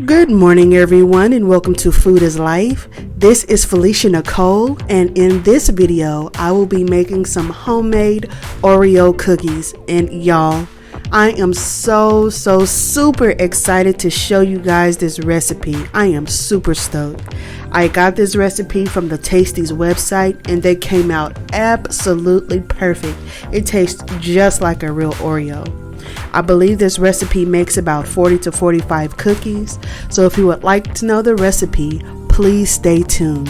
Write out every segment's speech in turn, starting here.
Good morning, everyone, and welcome to Food is Life. This is Felicia Nicole, and in this video, I will be making some homemade Oreo cookies. And y'all, I am so super excited to show you guys this recipe. I am super stoked. I got this recipe from the Tasties website, and they came out absolutely perfect. It tastes just like a real Oreo. I believe this recipe makes about 40 to 45 cookies, so if you would like to know the recipe, please stay tuned.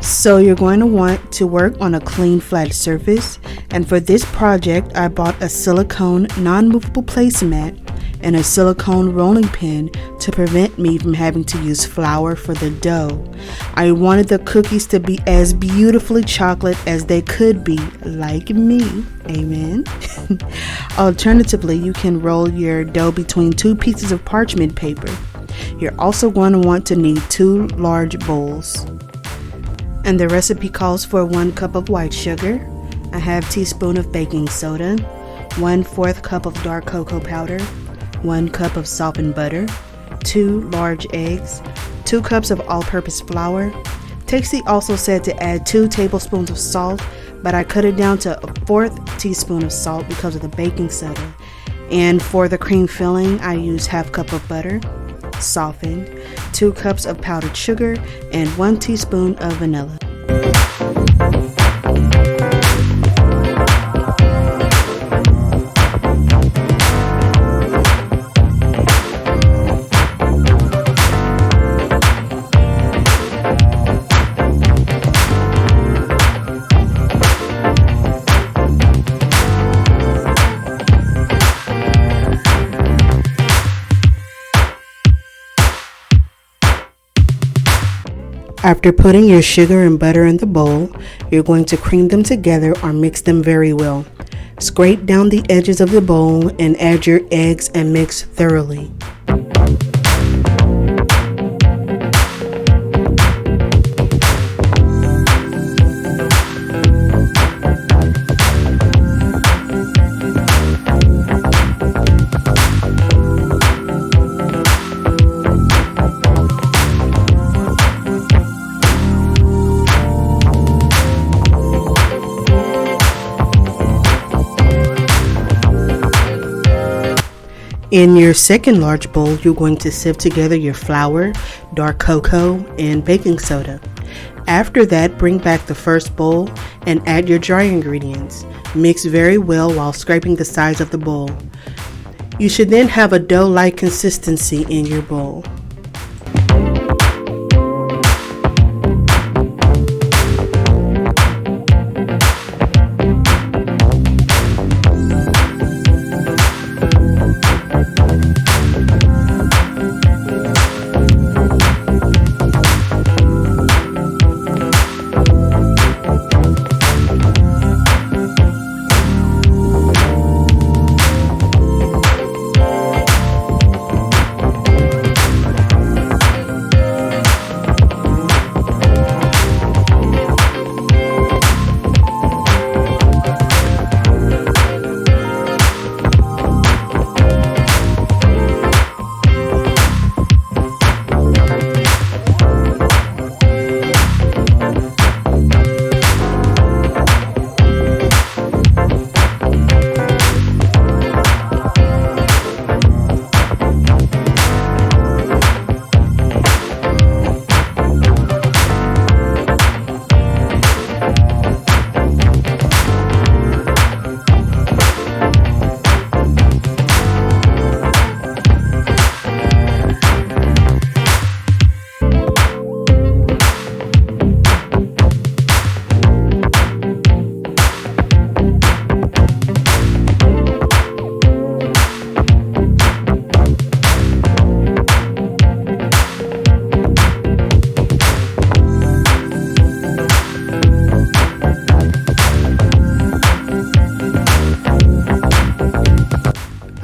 So you're going to want to work on a clean flat surface, and for this project I bought a silicone non-movable placemat and a silicone rolling pin to prevent me from having to use flour for the dough. I wanted the cookies to be as beautifully chocolate as they could be, like me. Amen. Alternatively, you can roll your dough between two pieces of parchment paper. You're also going to want to need 2 large bowls. And the recipe calls for 1 cup of white sugar, a half teaspoon of baking soda, 1/4 cup of dark cocoa powder, 1 cup of salt and butter, 2 large eggs, 2 cups of all-purpose flour. Tasty also said to add 2 tablespoons of salt, but I cut it down to 1/4 teaspoon of salt because of the baking soda. And for the cream filling, I use 1/2 cup of butter, softened, 2 cups of powdered sugar, and 1 teaspoon of vanilla. After putting your sugar and butter in the bowl, you're going to cream them together or mix them very well. Scrape down the edges of the bowl and add your eggs and mix thoroughly. In your second large bowl, you're going to sieve together your flour, dark cocoa, and baking soda. After that, bring back the first bowl and add your dry ingredients. Mix very well while scraping the sides of the bowl. You should then have a dough-like consistency in your bowl.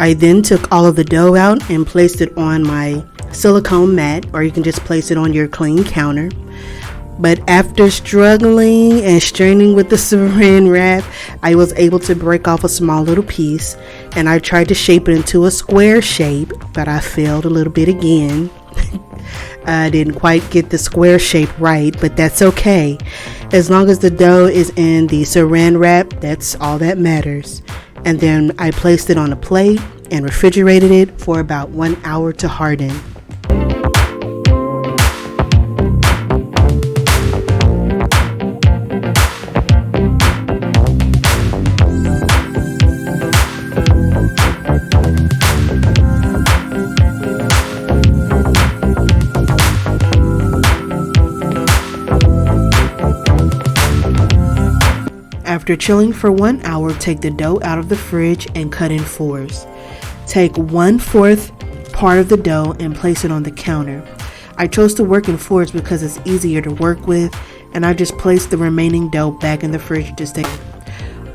I then took all of the dough out and placed it on my silicone mat, or you can just place it on your clean counter. But after struggling and straining with the saran wrap, I was able to break off a small little piece, and I tried to shape it into a square shape, but I failed a little bit again. I didn't quite get the square shape right, but that's okay. As long as the dough is in the saran wrap, that's all that matters. And then I placed it on a plate and refrigerated it for about 1 hour to harden. After chilling for 1 hour, take the dough out of the fridge and cut in fours. Take 1/4 part of the dough and place it on the counter. I chose to work in fours because it's easier to work with, and I just placed the remaining dough back in the fridge to stay.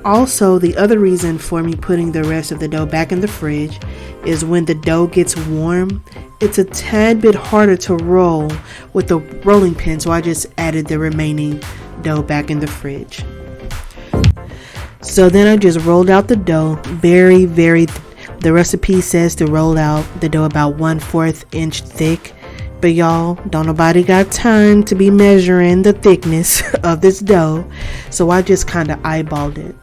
Also, the other reason for me putting the rest of the dough back in the fridge is when the dough gets warm, it's a tad bit harder to roll with the rolling pin, so I just added the remaining dough back in the fridge. So then I just rolled out the dough the recipe says to roll out the dough about 1/4 inch thick, but y'all, don't nobody got time to be measuring the thickness of this dough, so I just kind of eyeballed it.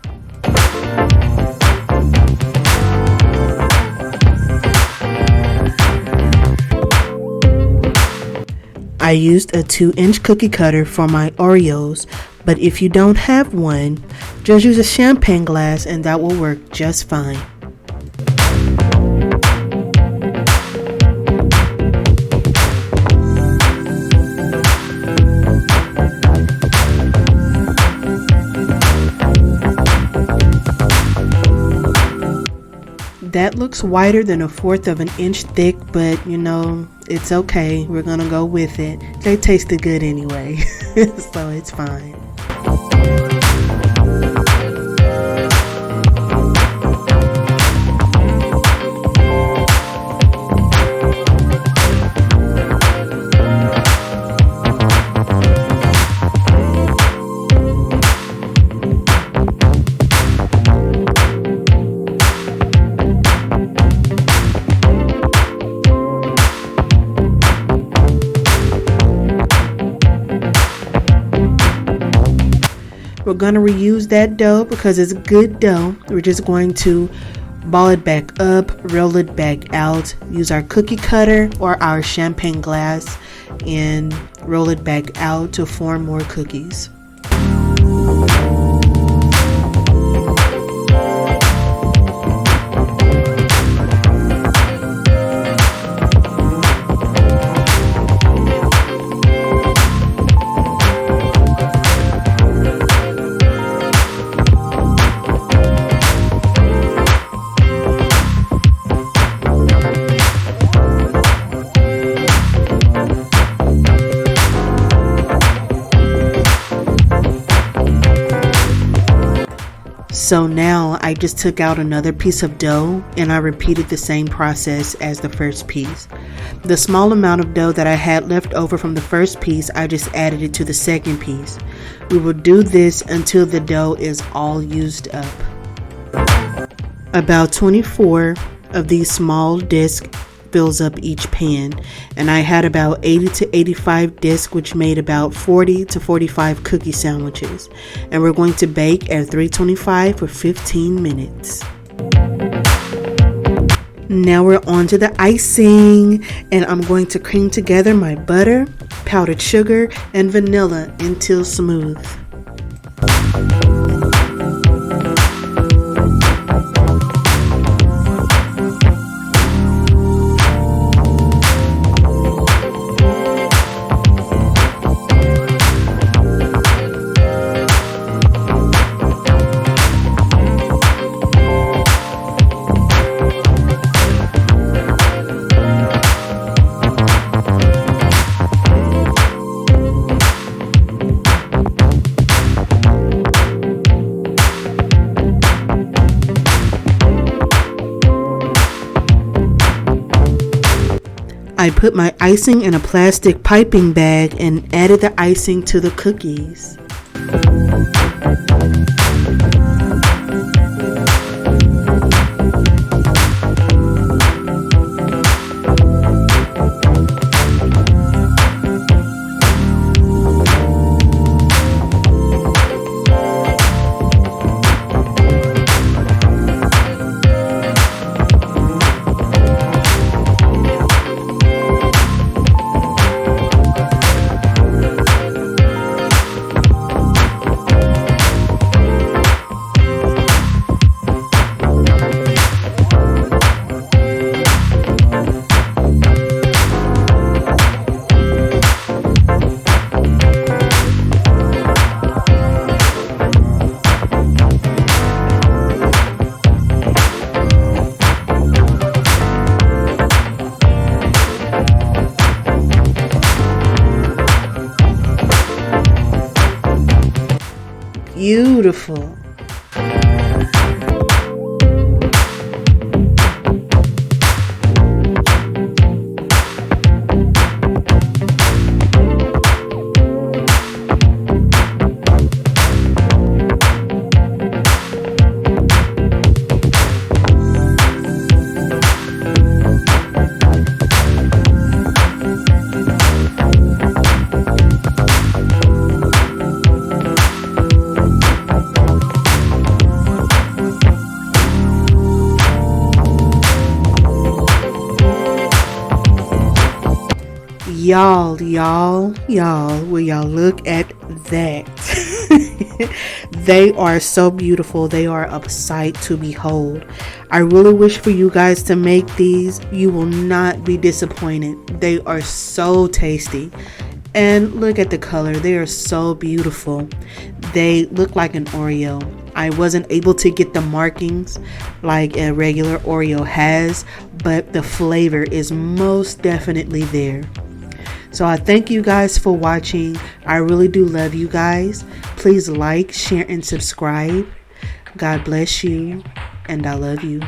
I used a 2-inch cookie cutter for my Oreos, but if you don't have one, just use a champagne glass and that will work just fine. That looks wider than 1/4 of an inch thick, but you know, it's okay. We're gonna go with it. They tasted good anyway, so it's fine. We're going to reuse that dough because it's good dough. We're just going to ball it back up, roll it back out, use our cookie cutter or our champagne glass, and roll it back out to form more cookies. So now I just took out another piece of dough and I repeated the same process as the first piece. The small amount of dough that I had left over from the first piece, I just added it to the second piece. We will do this until the dough is all used up. About 24 of these small discs fills up each pan, and I had about 80 to 85 discs, which made about 40 to 45 cookie sandwiches, and we're going to bake at 325 for 15 minutes. Now we're on to the icing, and I'm going to cream together my butter, powdered sugar, and vanilla until smooth. I put my icing in a plastic piping bag and added the icing to the cookies. Beautiful. Y'all, will y'all look at that? They are so beautiful. They are a sight to behold. I really wish for you guys to make these. You will not be disappointed. They are so tasty. And look at the color. They are so beautiful. They look like an Oreo. I wasn't able to get the markings like a regular Oreo has, but the flavor is most definitely there. So I thank you guys for watching. I really do love you guys. Please like, share, and subscribe. God bless you, and I love you.